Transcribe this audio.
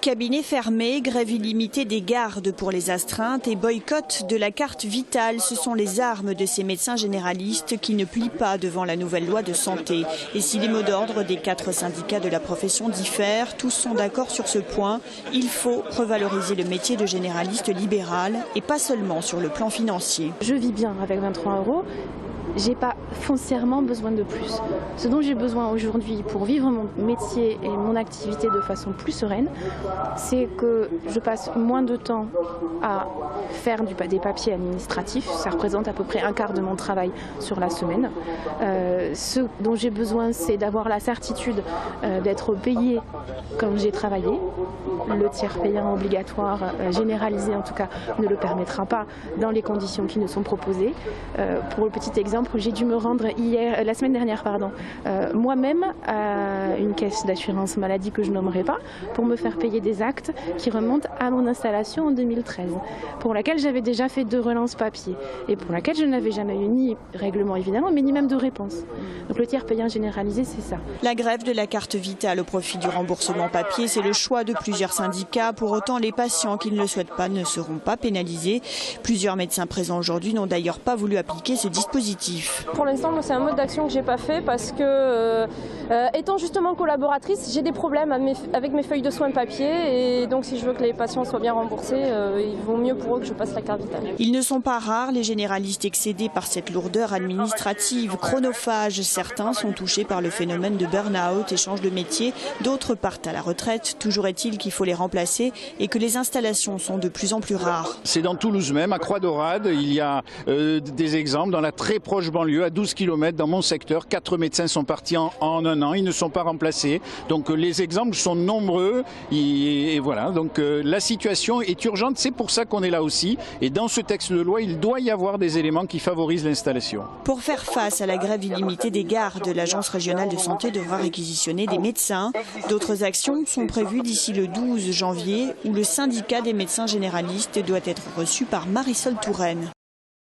Cabinet fermé, grève illimitée des gardes pour les astreintes et boycott de la carte vitale. Ce sont les armes de ces médecins généralistes qui ne plient pas devant la nouvelle loi de santé. Et si les mots d'ordre des 4 syndicats de la profession diffèrent, tous sont d'accord sur ce point. Il faut revaloriser le métier de généraliste libéral et pas seulement sur le plan financier. Je vis bien avec 23 €. J'ai pas foncièrement besoin de plus. Ce dont j'ai besoin aujourd'hui pour vivre mon métier et mon activité de façon plus sereine, c'est que je passe moins de temps à faire des papiers administratifs. Ça représente à peu près un quart de mon travail sur la semaine. Ce dont j'ai besoin, c'est d'avoir la certitude d'être payé comme j'ai travaillé. Le tiers payant obligatoire, généralisé en tout cas, ne le permettra pas dans les conditions qui nous sont proposées. Pour le petit exemple, j'ai dû me rendre la semaine dernière, moi-même à une caisse d'assurance maladie que je nommerai pas, pour me faire payer des actes qui remontent à mon installation en 2013, pour laquelle j'avais déjà fait 2 relances papier et pour laquelle je n'avais jamais eu ni règlement évidemment, mais ni même de réponse. Donc le tiers payant généralisé, c'est ça. La grève de la carte vitale au profit du remboursement papier, c'est le choix de plusieurs syndicats. Pour autant, les patients qui ne le souhaitent pas ne seront pas pénalisés. Plusieurs médecins présents aujourd'hui n'ont d'ailleurs pas voulu appliquer ce dispositif. Pour l'instant, c'est un mode d'action que j'ai pas fait parce que, étant justement collaboratrice, j'ai des problèmes avec mes feuilles de soins papier et donc si je veux que les patients soient bien remboursés, il vaut mieux pour eux que je passe la carte vitale. Ils ne sont pas rares, les généralistes excédés par cette lourdeur administrative, chronophage. Certains sont touchés par le phénomène de burn-out et changent de métier. D'autres partent à la retraite. Toujours est-il qu'il faut les remplacer et que les installations sont de plus en plus rares. C'est dans Toulouse même, à Croix-Daurade, il y a des exemples dans la très proche banlieue, à 12 km dans mon secteur. 4 médecins sont partis en un an, ils ne sont pas remplacés. Donc les exemples sont nombreux et voilà, donc la situation est urgente, c'est pour ça qu'on est là aussi. Et dans ce texte de loi, il doit y avoir des éléments qui favorisent l'installation. Pour faire face à la grève illimitée des gardes, l'Agence régionale de santé devra réquisitionner des médecins. D'autres actions sont prévues d'ici le 12 janvier où le syndicat des médecins généralistes doit être reçu par Marisol Touraine.